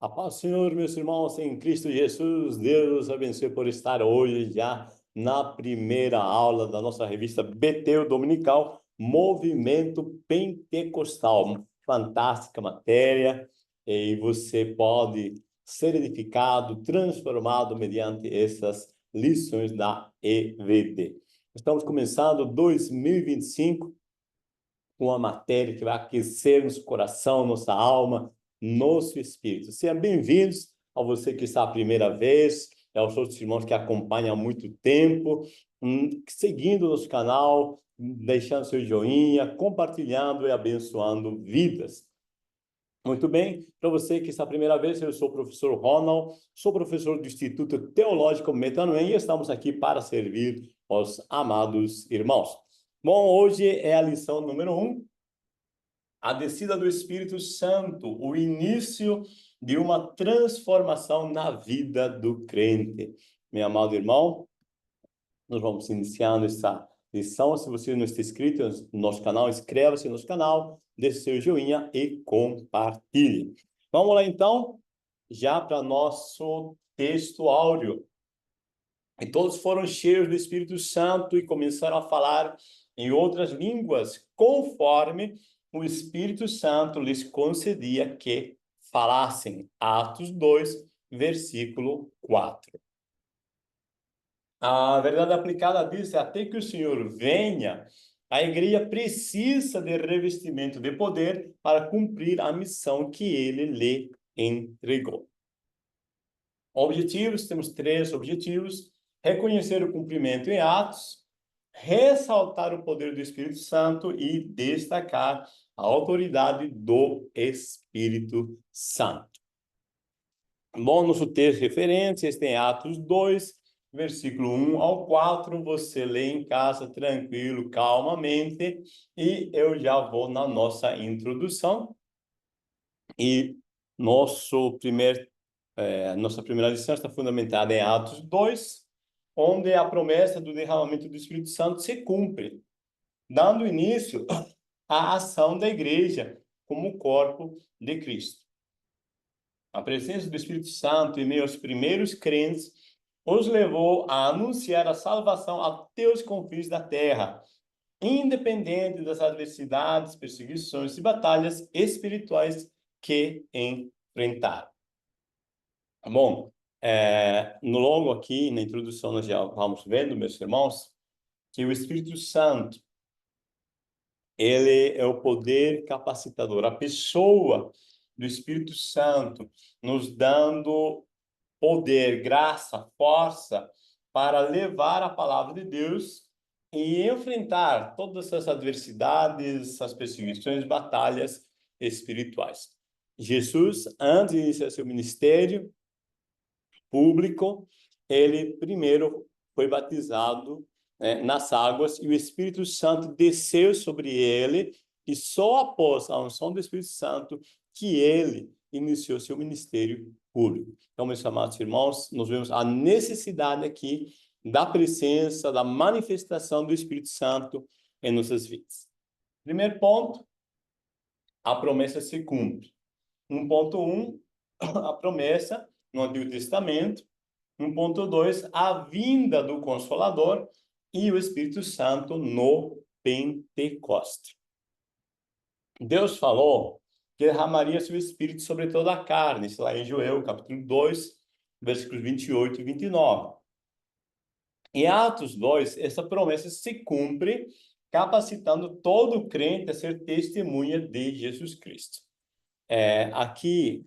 A paz do Senhor, meus irmãos, em Cristo Jesus, Deus abençoe por estar hoje já na primeira aula da nossa revista BT Dominical, Movimento Pentecostal. Fantástica matéria, e você pode ser edificado, transformado mediante essas lições da EVD. Estamos começando 2025 com uma matéria que vai aquecer nosso coração, nossa alma, nosso espírito. Sejam bem-vindos a você que está a primeira vez, aos outros irmãos que acompanham há muito tempo, seguindo nosso canal, deixando seu joinha, compartilhando e abençoando vidas. Muito bem, para você que está a primeira vez, eu sou o professor Ronald, sou professor do Instituto Teológico Metanoem e estamos aqui para servir aos amados irmãos. Bom, hoje é a lição número 1, a descida do Espírito Santo, o início de uma transformação na vida do crente. Meu amado irmão, nós vamos iniciando essa lição. Se você não está inscrito no nosso canal, inscreva-se no nosso canal, deixe seu joinha e compartilhe. Vamos lá então, já para nosso texto áureo. E todos foram cheios do Espírito Santo e começaram a falar em outras línguas, conforme o Espírito Santo lhes concedia que falassem. Atos 2, versículo 4. A verdade aplicada diz, até que o Senhor venha, a igreja precisa de revestimento de poder para cumprir a missão que ele lhe entregou. Objetivos, temos 3 objetivos: reconhecer o cumprimento em atos, ressaltar o poder do Espírito Santo e destacar a autoridade do Espírito Santo. Bom, nosso texto de referência está em Atos 2, versículo 1 ao 4. Você lê em casa tranquilo, calmamente, e eu já vou na nossa introdução. E nossa primeira lição está fundamentada em Atos 2, onde a promessa do derramamento do Espírito Santo se cumpre, dando início à ação da igreja como corpo de Cristo. A presença do Espírito Santo em meio aos primeiros crentes os levou a anunciar a salvação até os confins da terra, independente das adversidades, perseguições e batalhas espirituais que enfrentaram. Bom, no longo aqui, na introdução, nós já vamos vendo, meus irmãos, que o Espírito Santo, ele é o poder capacitador, a pessoa do Espírito Santo, nos dando poder, graça, força para levar a palavra de Deus e enfrentar todas as adversidades, as perseguições, batalhas espirituais. Jesus, antes de iniciar seu ministério público, ele primeiro foi batizado nas águas e o Espírito Santo desceu sobre ele, e só após a unção do Espírito Santo que ele iniciou seu ministério público. Então, meus amados irmãos, nós vemos a necessidade aqui da presença, da manifestação do Espírito Santo em nossas vidas. Primeiro ponto, a promessa se cumpre. 1.1, a promessa no Antigo Testamento. 1.2, a vinda do Consolador e o Espírito Santo no Pentecoste. Deus falou que derramaria seu Espírito sobre toda a carne, isso lá em Joel, capítulo 2, versículos 28 e 29. Em Atos 2, essa promessa se cumpre, capacitando todo crente a ser testemunha de Jesus Cristo. Aqui,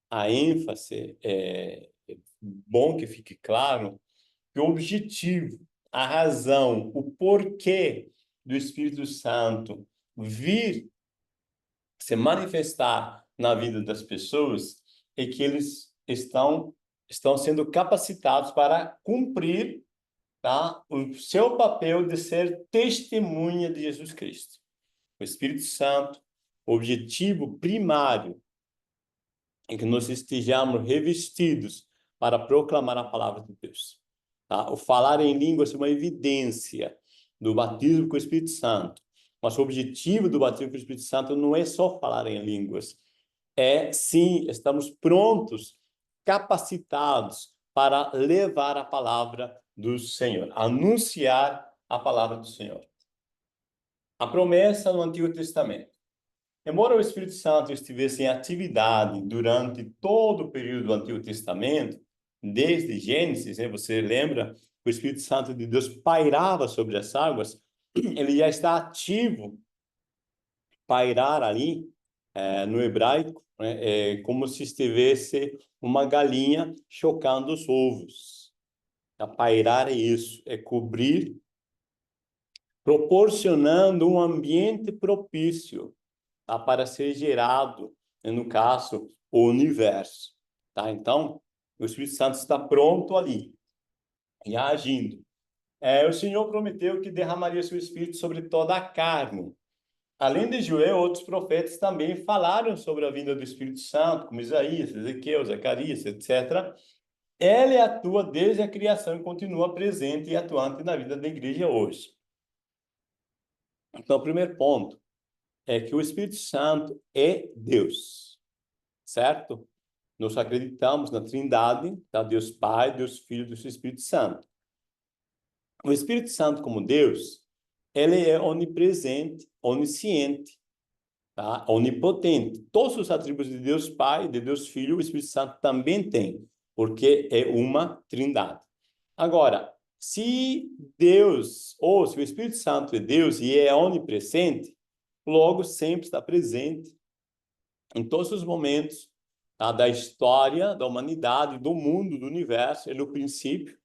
a ênfase bom que fique claro que o objetivo, a razão, o porquê do Espírito Santo vir se manifestar na vida das pessoas é que eles estão sendo capacitados para cumprir, tá, o seu papel de ser testemunha de Jesus Cristo. O Espírito Santo, o objetivo primário é que nós estejamos revestidos para proclamar a palavra de Deus. Tá? O falar em línguas é uma evidência do batismo com o Espírito Santo. Mas o objetivo do batismo com o Espírito Santo não é só falar em línguas. sim, estamos prontos, capacitados para levar a palavra do Senhor, anunciar a palavra do Senhor. A promessa no Antigo Testamento. Embora o Espírito Santo estivesse em atividade durante todo o período do Antigo Testamento, desde Gênesis, né, você lembra, o Espírito Santo de Deus pairava sobre as águas, ele já está ativo. Pairar ali, no hebraico, né, é como se estivesse uma galinha chocando os ovos. A pairar é isso, é cobrir, proporcionando um ambiente propício, tá, para ser gerado, né, no caso, o universo. Tá? Então, o Espírito Santo está pronto ali, e agindo. O Senhor prometeu que derramaria seu Espírito sobre toda a carne. Além de Joel, outros profetas também falaram sobre a vinda do Espírito Santo, como Isaías, Ezequiel, Zacarias, etc. Ele atua desde a criação e continua presente e atuante na vida da igreja hoje. Então, o primeiro ponto é que o Espírito Santo é Deus, certo? Nós acreditamos na Trindade, tá? Deus Pai, Deus Filho e Deus Espírito Santo. O Espírito Santo, como Deus, ele é onipresente, onisciente, tá? Onipotente. Todos os atributos de Deus Pai, de Deus Filho, o Espírito Santo também tem, porque é uma trindade. Agora, se Deus, ou se o Espírito Santo é Deus e é onipresente, logo sempre está presente em todos os momentos, tá, da história, da humanidade, do mundo, do universo, ele é o princípio.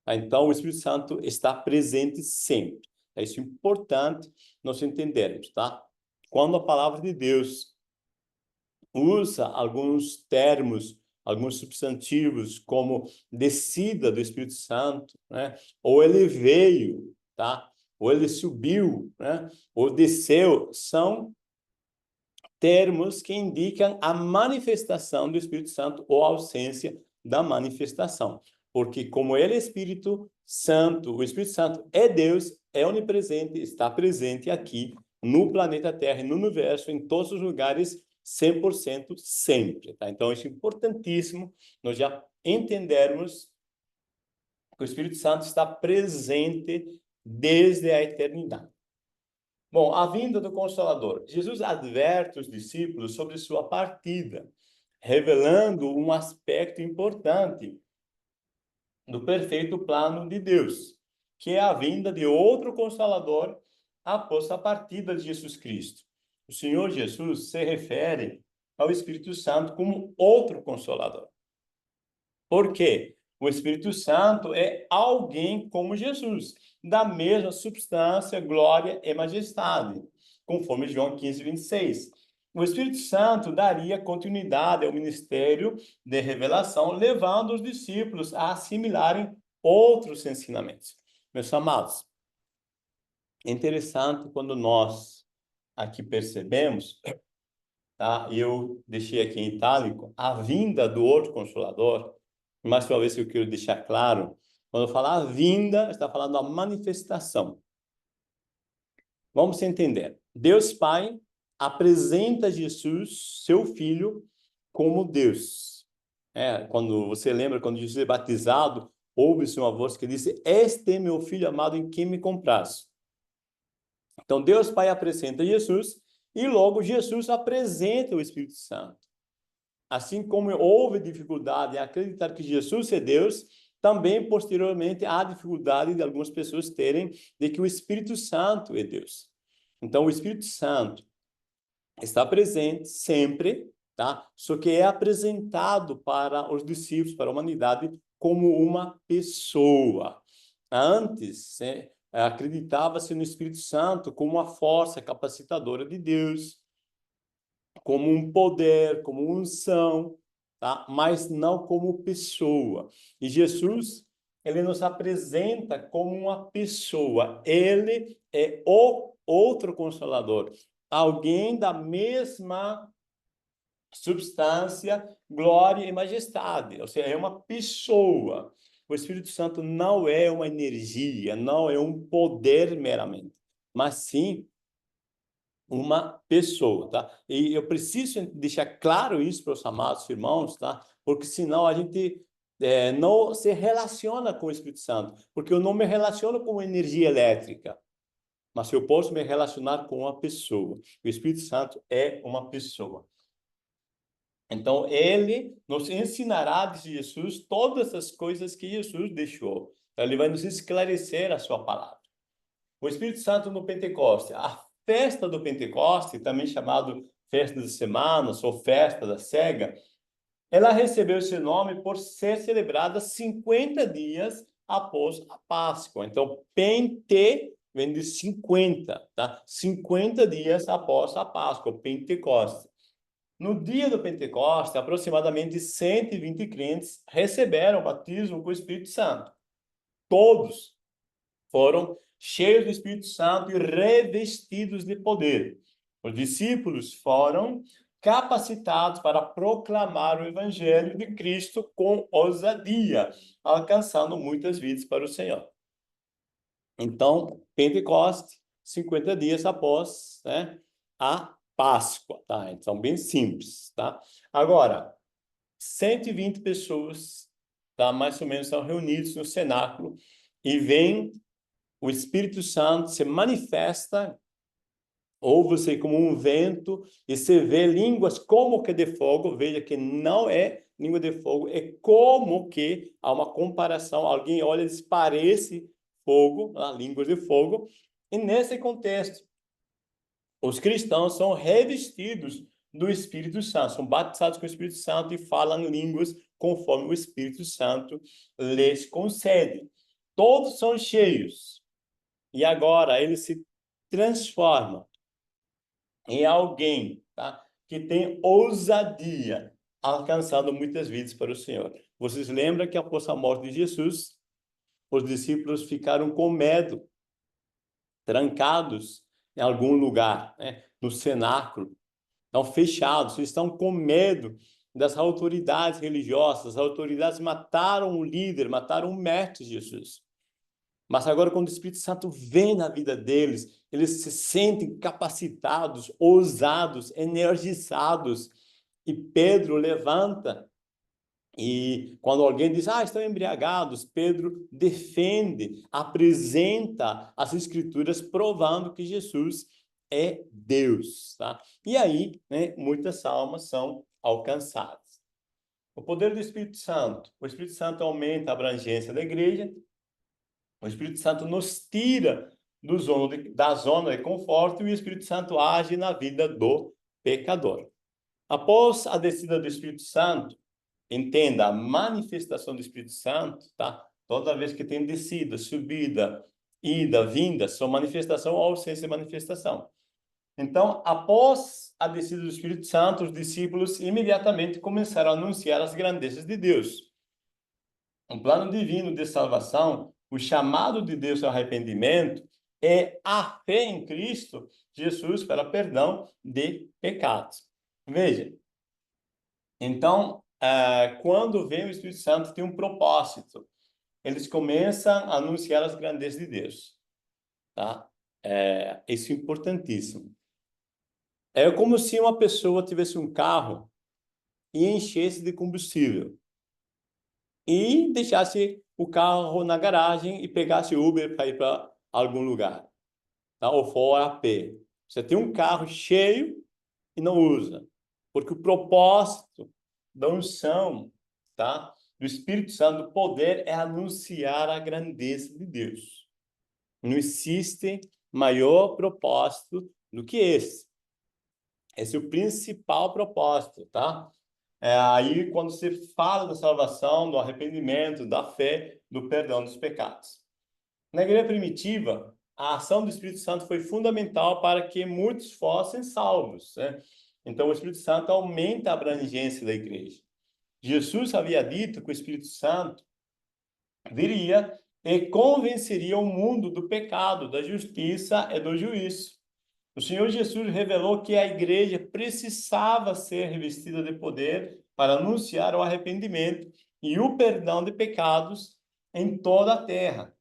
Tá? Então, o Espírito Santo está presente sempre. É isso importante nós entendermos, tá? Quando a palavra de Deus usa alguns termos, alguns substantivos, como descida do Espírito Santo, né? Ou ele veio, tá? Ou ele subiu, né? Ou desceu, são termos que indicam a manifestação do Espírito Santo ou a ausência da manifestação. Porque como ele é Espírito Santo, o Espírito Santo é Deus, é onipresente, está presente aqui no planeta Terra, no universo, em todos os lugares, 100% sempre. Tá? Então, isso é importantíssimo, nós já entendermos que o Espírito Santo está presente desde a eternidade. Bom, a vinda do Consolador. Jesus adverte os discípulos sobre sua partida, revelando um aspecto importante do perfeito plano de Deus, que é a vinda de outro Consolador após a partida de Jesus Cristo. O Senhor Jesus se refere ao Espírito Santo como outro Consolador. Por quê? O Espírito Santo é alguém como Jesus, da mesma substância, glória e majestade, conforme João 15:26. O Espírito Santo daria continuidade ao ministério de revelação, levando os discípulos a assimilarem outros ensinamentos. Meus amados, é interessante quando nós aqui percebemos, tá? Eu deixei aqui em itálico, a vinda do outro Consolador. Mais uma vez que eu quero deixar claro, quando eu falar a vinda, está falando a manifestação. Vamos entender. Deus Pai apresenta Jesus, seu Filho, como Deus. Quando você lembra, quando Jesus é batizado, ouve-se uma voz que disse: "Este é meu Filho amado em quem me comprazo." Então, Deus Pai apresenta Jesus e logo Jesus apresenta o Espírito Santo. Assim como houve dificuldade em acreditar que Jesus é Deus, também, posteriormente, há dificuldade de algumas pessoas terem de que o Espírito Santo é Deus. Então, o Espírito Santo está presente sempre, tá? Só que é apresentado para os discípulos, para a humanidade, como uma pessoa. Antes, acreditava-se no Espírito Santo como uma força capacitadora de Deus, como um poder, como uma unção, tá? Mas não como pessoa. E Jesus, ele nos apresenta como uma pessoa. Ele é o outro Consolador. Alguém da mesma substância, glória e majestade. Ou seja, é uma pessoa. O Espírito Santo não é uma energia, não é um poder meramente, mas sim uma pessoa, tá? E eu preciso deixar claro isso para os amados irmãos, tá? Porque senão a gente não se relaciona com o Espírito Santo, porque eu não me relaciono com energia elétrica, mas eu posso me relacionar com uma pessoa. O Espírito Santo é uma pessoa. Então, ele nos ensinará de Jesus todas as coisas que Jesus deixou. Então, ele vai nos esclarecer a sua palavra. O Espírito Santo no Pentecoste. A festa do Pentecoste, também chamado Festa das Semanas ou Festa da Cega, ela recebeu esse nome por ser celebrada 50 dias após a Páscoa. Então, Pente vem de 50, tá? 50 dias após a Páscoa, Pentecoste. No dia do Pentecoste, aproximadamente 120 crentes receberam o batismo com o Espírito Santo. Todos foram cheios do Espírito Santo e revestidos de poder. Os discípulos foram capacitados para proclamar o Evangelho de Cristo com ousadia, alcançando muitas vidas para o Senhor. Então, Pentecoste, 50 dias após, né, a Páscoa, tá? Então, bem simples, tá? Agora, 120 pessoas, tá? Mais ou menos, estão reunidos no cenáculo e vem o Espírito Santo, se manifesta, ou você como um vento, e você vê línguas como que de fogo. Veja que não é língua de fogo, é como que há uma comparação. Alguém olha e diz, parece fogo, línguas de fogo. E nesse contexto, os cristãos são revestidos do Espírito Santo, são batizados com o Espírito Santo e falam línguas conforme o Espírito Santo lhes concede. Todos são cheios. E agora ele se transforma em alguém, tá, que tem ousadia, alcançando muitas vidas para o Senhor. Vocês lembram que após a morte de Jesus, os discípulos ficaram com medo, trancados em algum lugar, né, no cenáculo, estão fechados, eles estão com medo das autoridades religiosas. As autoridades mataram o líder, mataram o mestre de Jesus. Mas agora, quando o Espírito Santo vem na vida deles, eles se sentem capacitados, ousados, energizados. E Pedro levanta e quando alguém diz, estão embriagados, Pedro defende, apresenta as Escrituras provando que Jesus é Deus, tá? E aí, né, muitas almas são alcançadas. O poder do Espírito Santo. O Espírito Santo aumenta a abrangência da igreja. O Espírito Santo nos tira da zona de conforto e o Espírito Santo age na vida do pecador. Após a descida do Espírito Santo, entenda, a manifestação do Espírito Santo, tá? Toda vez que tem descida, subida, ida, vinda, são manifestação ou ausência de manifestação. Então, após a descida do Espírito Santo, os discípulos imediatamente começaram a anunciar as grandezas de Deus. Um plano divino de salvação, o chamado de Deus ao arrependimento é a fé em Cristo Jesus para perdão de pecados. Veja, então, quando vem o Espírito Santo, tem um propósito. Eles começam a anunciar as grandezas de Deus. Tá? Isso é importantíssimo. É como se uma pessoa tivesse um carro e enchesse de combustível e deixasse o carro na garagem e pegasse Uber para ir para algum lugar, tá? Ou for a pé. Você tem um carro cheio e não usa, porque o propósito da unção, tá, do Espírito Santo, do poder, é anunciar a grandeza de Deus. Não existe maior propósito do que esse. Esse é o principal propósito, tá? Aí quando você fala da salvação, do arrependimento, da fé, do perdão dos pecados. Na igreja primitiva, a ação do Espírito Santo foi fundamental para que muitos fossem salvos, né? Então, o Espírito Santo aumenta a abrangência da igreja. Jesus havia dito que o Espírito Santo viria e convenceria o mundo do pecado, da justiça e do juízo. O Senhor Jesus revelou que a igreja precisava ser revestida de poder para anunciar o arrependimento e o perdão de pecados em toda a terra.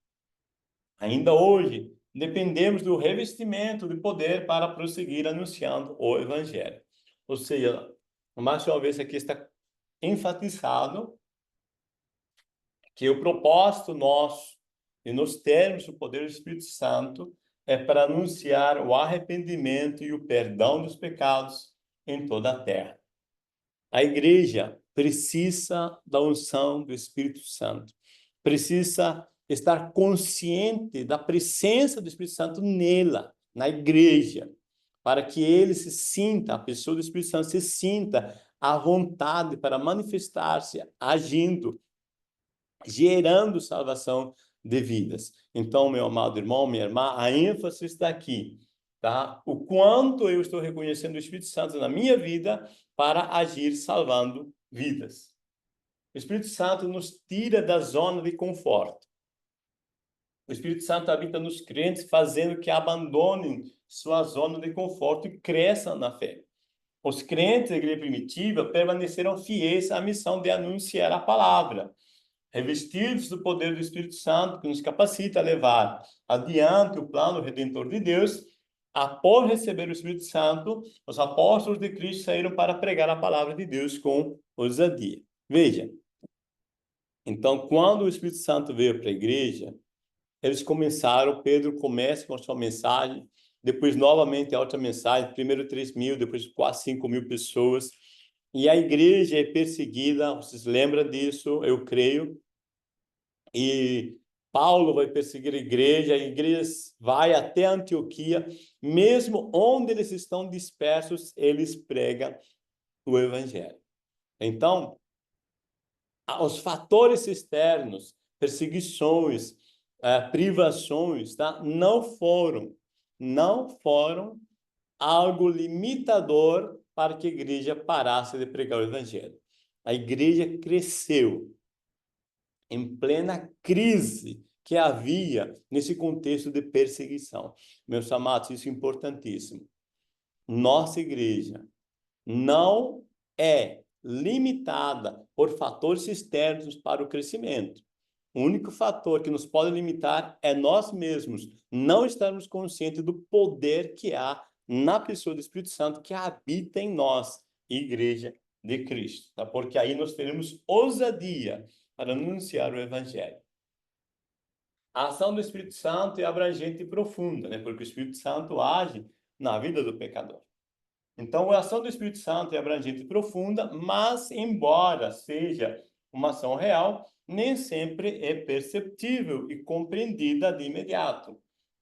Ainda hoje, dependemos do revestimento de poder para prosseguir anunciando o Evangelho. Ou seja, mais uma vez aqui está enfatizado que o propósito nosso de nós termos o poder do Espírito Santo é para anunciar o arrependimento e o perdão dos pecados em toda a terra. A igreja precisa da unção do Espírito Santo, precisa estar consciente da presença do Espírito Santo nela, na igreja, para que ele se sinta, a pessoa do Espírito Santo se sinta à vontade para manifestar-se, agindo, gerando salvação de vidas. Então, meu amado irmão, minha irmã, a ênfase está aqui, tá? O quanto eu estou reconhecendo o Espírito Santo na minha vida para agir salvando vidas. O Espírito Santo nos tira da zona de conforto. O Espírito Santo habita nos crentes, fazendo que abandonem sua zona de conforto e cresçam na fé. Os crentes da igreja primitiva permaneceram fiéis à missão de anunciar a palavra, revestidos do poder do Espírito Santo, que nos capacita a levar adiante o plano redentor de Deus. Após receber o Espírito Santo, os apóstolos de Cristo saíram para pregar a palavra de Deus com ousadia. Veja, então, quando o Espírito Santo veio para a igreja, eles começaram, Pedro começa com a sua mensagem, depois novamente a outra mensagem, primeiro 3.000, depois quase 5.000 pessoas, e a igreja é perseguida, vocês lembram disso, eu creio, e Paulo vai perseguir a igreja vai até Antioquia, mesmo onde eles estão dispersos, eles pregam o evangelho. Então, os fatores externos, perseguições, privações, tá? não foram algo limitador para que a igreja parasse de pregar o evangelho. A igreja cresceu em plena crise que havia nesse contexto de perseguição. Meus amados, isso é importantíssimo. Nossa igreja não é limitada por fatores externos para o crescimento. O único fator que nos pode limitar é nós mesmos não estarmos conscientes do poder que há na pessoa do Espírito Santo que habita em nós, igreja de Cristo, tá? Porque aí nós teremos ousadia para anunciar o Evangelho. A ação do Espírito Santo é abrangente e profunda, né? Porque o Espírito Santo age na vida do pecador. Então, a ação do Espírito Santo é abrangente e profunda, mas, embora seja uma ação real, nem sempre é perceptível e compreendida de imediato.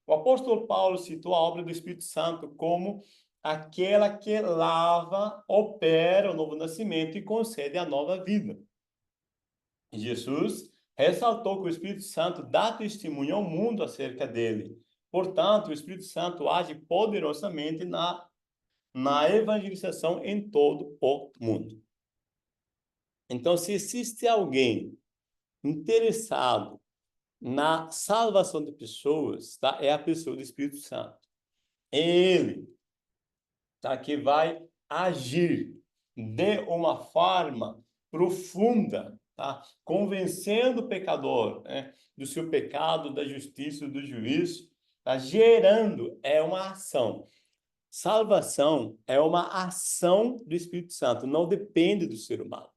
O apóstolo Paulo citou a obra do Espírito Santo como aquela que lava, opera o novo nascimento e concede a nova vida. Jesus ressaltou que o Espírito Santo dá testemunho ao mundo acerca dele. Portanto, o Espírito Santo age poderosamente na evangelização em todo o mundo. Então, se existe alguém interessado na salvação de pessoas, tá? É a pessoa do Espírito Santo. É ele, tá? Que vai agir de uma forma profunda, tá? Convencendo o pecador, né? Do seu pecado, da justiça, do juízo, tá? Gerando, é uma ação. Salvação é uma ação do Espírito Santo, não depende do ser humano.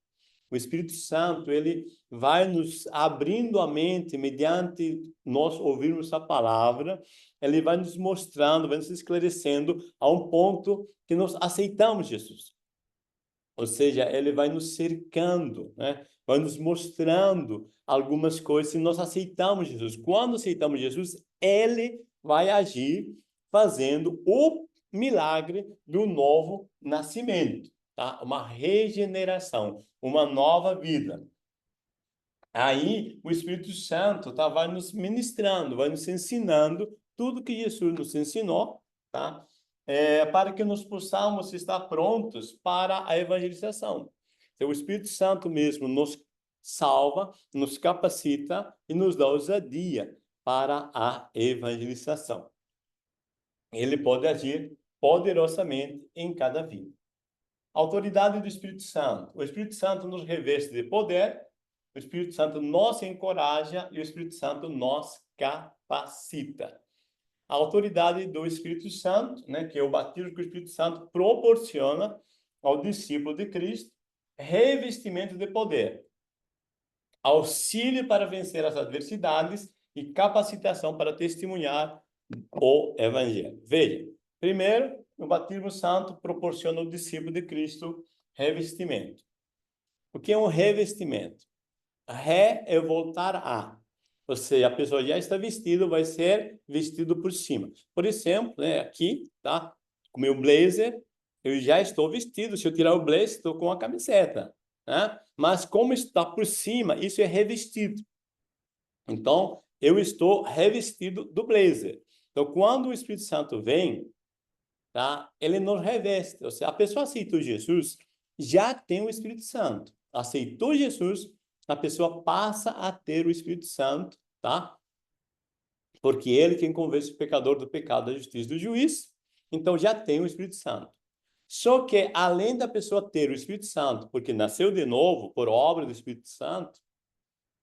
O Espírito Santo, ele vai nos abrindo a mente mediante nós ouvirmos a palavra, ele vai nos mostrando, vai nos esclarecendo a um ponto que nós aceitamos Jesus. Ou seja, ele vai nos cercando, né? Vai nos mostrando algumas coisas e nós aceitamos Jesus. Quando aceitamos Jesus, ele vai agir fazendo o milagre do novo nascimento, tá? Uma regeneração, uma nova vida. Aí o Espírito Santo, tá, vai nos ministrando, vai nos ensinando tudo que Jesus nos ensinou, tá? Para que nós possamos estar prontos para a evangelização. Então, o Espírito Santo mesmo nos salva, nos capacita e nos dá ousadia para a evangelização. Ele pode agir poderosamente em cada vida. Autoridade do Espírito Santo. O Espírito Santo nos reveste de poder, o Espírito Santo nos encoraja e o Espírito Santo nos capacita. a autoridade do Espírito Santo, né, que é o batismo que o Espírito Santo proporciona ao discípulo de Cristo, revestimento de poder, auxílio para vencer as adversidades e capacitação para testemunhar o Evangelho. Veja, primeiro, o batismo santo proporciona ao discípulo de Cristo revestimento. O que é um revestimento? Ré é voltar a. Ou seja, a pessoa já está vestida, vai ser vestido por cima. Por exemplo, né, aqui, tá? Com meu blazer, eu já estou vestido. Se eu tirar o blazer, estou com a camiseta, né? Mas como está por cima, isso é revestido. Então, eu estou revestido do blazer. Então, quando o Espírito Santo vem, tá? Ele nos reveste. Ou seja, a pessoa aceitou Jesus, já tem o Espírito Santo. Aceitou Jesus, a pessoa passa a ter o Espírito Santo, tá? Porque ele quem convence o pecador do pecado, da justiça e do juízo, então já tem o Espírito Santo. Só que, além da pessoa ter o Espírito Santo, porque nasceu de novo por obra do Espírito Santo,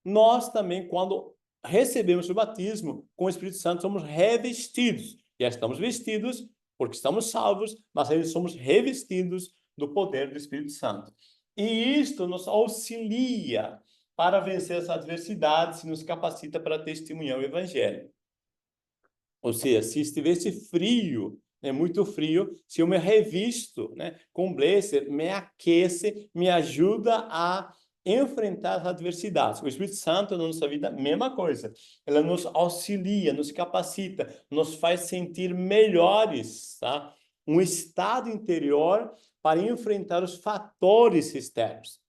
nós também, quando recebemos o batismo com o Espírito Santo, somos revestidos. Já estamos vestidos porque estamos salvos, mas ainda somos revestidos do poder do Espírito Santo. E isto nos auxilia para vencer as adversidades e nos capacita para testemunhar o Evangelho. Ou seja, se estivesse frio, muito frio, se eu me revisto, né, com blazer, me aquece, me ajuda a enfrentar as adversidades. O Espírito Santo na nossa vida, mesma coisa. Ela nos auxilia, nos capacita, nos faz sentir melhores, tá? Um estado interior para enfrentar os fatores externos.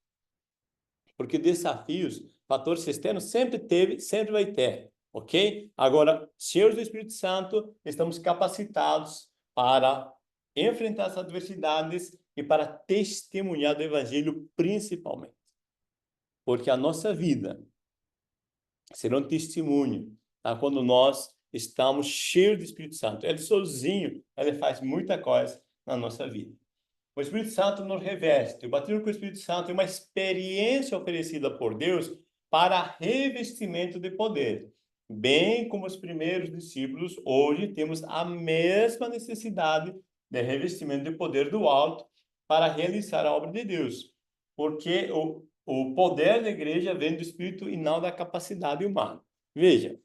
Porque desafios, fatores externos sempre teve, sempre vai ter, ok? Agora, cheios do Espírito Santo, estamos capacitados para enfrentar as adversidades e para testemunhar do Evangelho principalmente. Porque a nossa vida será um testemunho, tá? Quando nós estamos cheios do Espírito Santo. Ele sozinho, ele faz muita coisa na nossa vida. O Espírito Santo nos reveste. O batismo com o Espírito Santo é uma experiência oferecida por Deus para revestimento de poder. Bem como os primeiros discípulos, hoje temos a mesma necessidade de revestimento de poder do alto para realizar a obra de Deus. Porque o poder da igreja vem do Espírito e não da capacidade humana. Veja,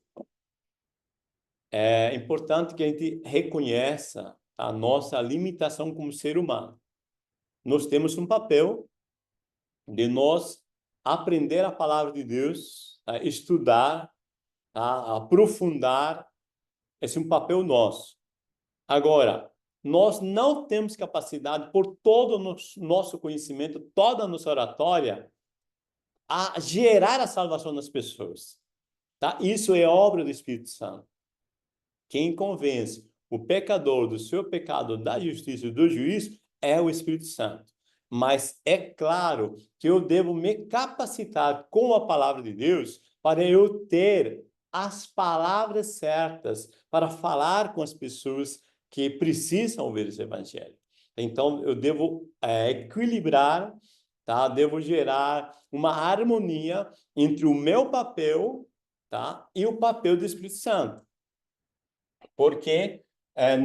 é importante que a gente reconheça a nossa limitação como ser humano. Nós temos um papel de nós aprender a palavra de Deus, estudar, aprofundar. Esse é um papel nosso. Agora, nós não temos capacidade, por todo o nosso conhecimento, toda a nossa oratória, a gerar a salvação das pessoas. Tá? Isso é obra do Espírito Santo. Quem convence o pecador do seu pecado, da justiça e do juízo é o Espírito Santo. Mas é claro que eu devo me capacitar com a palavra de Deus para eu ter as palavras certas para falar com as pessoas que precisam ouvir esse evangelho. Então, eu devo equilibrar, tá? Devo gerar uma harmonia entre o meu papel, tá? E o papel do Espírito Santo. Porque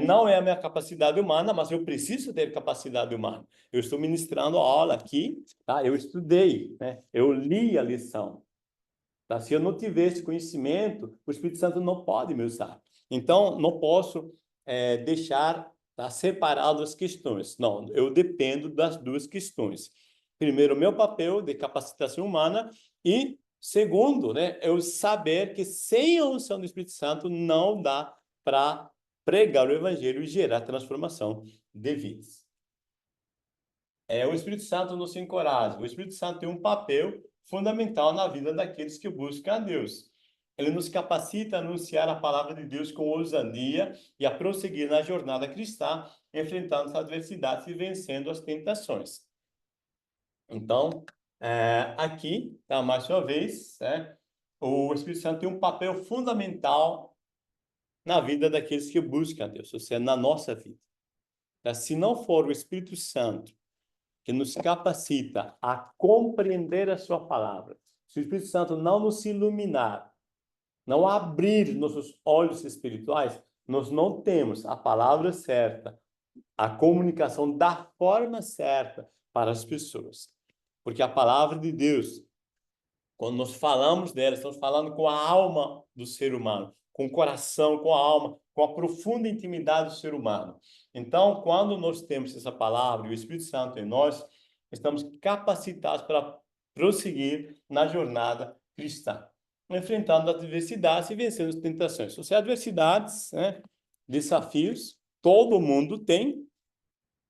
não é a minha capacidade humana, mas eu preciso ter capacidade humana. Eu estou ministrando a aula aqui, tá? Eu estudei, né? Eu li a lição. Tá? Se eu não tivesse conhecimento, o Espírito Santo não pode me usar. Então, não posso deixar separado as questões. Não, eu dependo das duas questões. Primeiro, o meu papel de capacitação humana e, segundo, né, eu saber que sem a unção do Espírito Santo não dá para pregar o evangelho e gerar transformação de vidas. O Espírito Santo nos encoraja. O Espírito Santo tem um papel fundamental na vida daqueles que buscam a Deus. Ele nos capacita a anunciar a palavra de Deus com ousadia e a prosseguir na jornada cristã, enfrentando as adversidades e vencendo as tentações. Então, aqui, tá, mais uma vez, o Espírito Santo tem um papel fundamental na vida daqueles que buscam a Deus, ou seja, na nossa vida. Se não for o Espírito Santo que nos capacita a compreender a sua palavra, se o Espírito Santo não nos iluminar, não abrir nossos olhos espirituais, nós não temos a palavra certa, a comunicação da forma certa para as pessoas. Porque a palavra de Deus, quando nós falamos dela, estamos falando com a alma do ser humano, com o coração, com a alma, com a profunda intimidade do ser humano. Então, quando nós temos essa palavra e o Espírito Santo em nós, estamos capacitados para prosseguir na jornada cristã, enfrentando adversidades e vencendo as tentações. Ou seja, adversidades, né, desafios, todo mundo tem,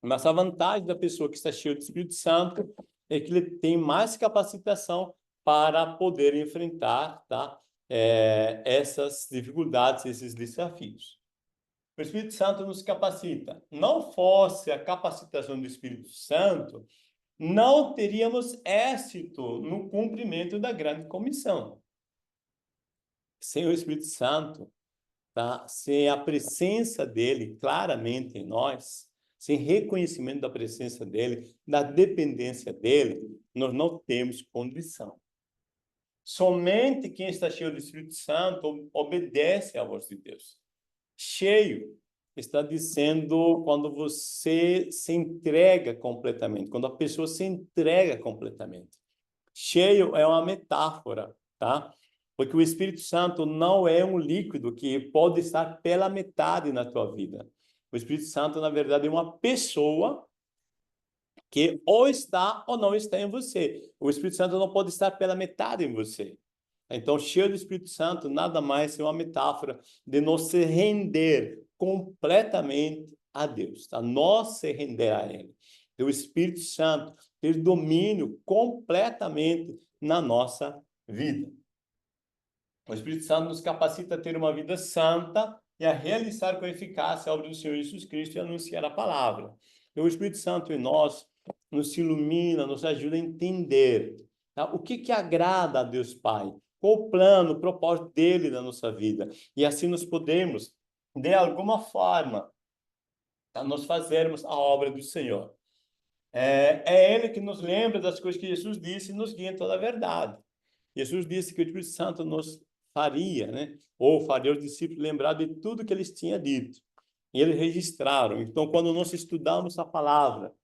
mas a vantagem da pessoa que está cheia do Espírito Santo é que ele tem mais capacitação para poder enfrentar, tá, essas dificuldades, esses desafios. O Espírito Santo nos capacita. Não fosse a capacitação do Espírito Santo, não teríamos êxito no cumprimento da grande comissão. Sem o Espírito Santo, tá? Sem a presença dele claramente em nós, sem reconhecimento da presença dele, da dependência dele, nós não temos condição. Somente quem está cheio do Espírito Santo obedece à voz de Deus. Cheio está dizendo quando você se entrega completamente, quando a pessoa se entrega completamente. Cheio é uma metáfora, tá? Porque o Espírito Santo não é um líquido que pode estar pela metade na tua vida. O Espírito Santo, na verdade, é uma pessoa que ou está ou não está em você. O Espírito Santo não pode estar pela metade em você. Então, cheio do Espírito Santo, nada mais é uma metáfora de nós se render completamente a Deus, tá? Nós se render a Ele. E o Espírito Santo ter domínio completamente na nossa vida. O Espírito Santo nos capacita a ter uma vida santa e a realizar com eficácia a obra do Senhor Jesus Cristo e anunciar a palavra. E o Espírito Santo em nós nos ilumina, nos ajuda a entender, tá? O que agrada a Deus Pai, qual o plano, o propósito dele na nossa vida. E assim nós podemos, de alguma forma, tá, nós fazermos a obra do Senhor. É Ele que nos lembra das coisas que Jesus disse e nos guia em toda a verdade. Jesus disse que o Espírito Santo nos faria, né? Ou faria os discípulos lembrar de tudo que eles tinham dito. E eles registraram. Então, quando nós estudamos a palavra,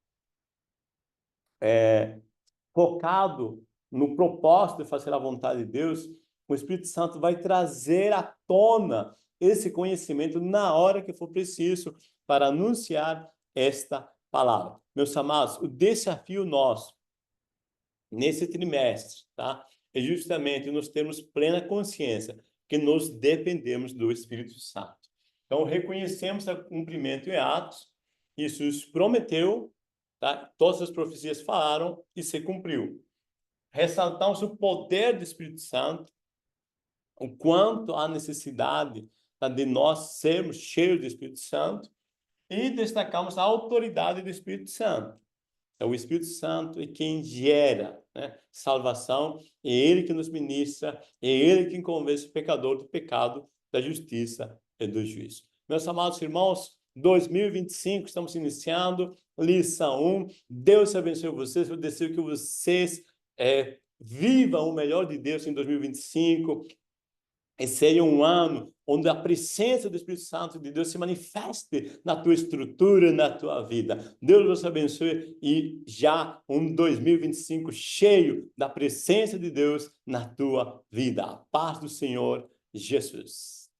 focado no propósito de fazer a vontade de Deus, o Espírito Santo vai trazer à tona esse conhecimento na hora que for preciso para anunciar esta palavra. Meus amados, o desafio nosso nesse trimestre, tá? É justamente nós termos plena consciência que nós dependemos do Espírito Santo. Então, reconhecemos o cumprimento em Atos, Jesus prometeu, tá? Todas as profecias falaram e se cumpriu. Ressaltamos o poder do Espírito Santo, o quanto há necessidade, tá, de nós sermos cheios do Espírito Santo, e destacamos a autoridade do Espírito Santo. Então, o Espírito Santo é quem gera, né, salvação, é Ele que nos ministra, é Ele que convence o pecador do pecado, da justiça e do juízo. Meus amados irmãos, 2025, estamos iniciando, lição 1. Deus abençoe vocês, eu desejo que vocês vivam o melhor de Deus em 2025, e seja um ano onde a presença do Espírito Santo de Deus se manifeste na tua estrutura, na tua vida. Deus vos abençoe e já um 2025 cheio da presença de Deus na tua vida. A paz do Senhor Jesus.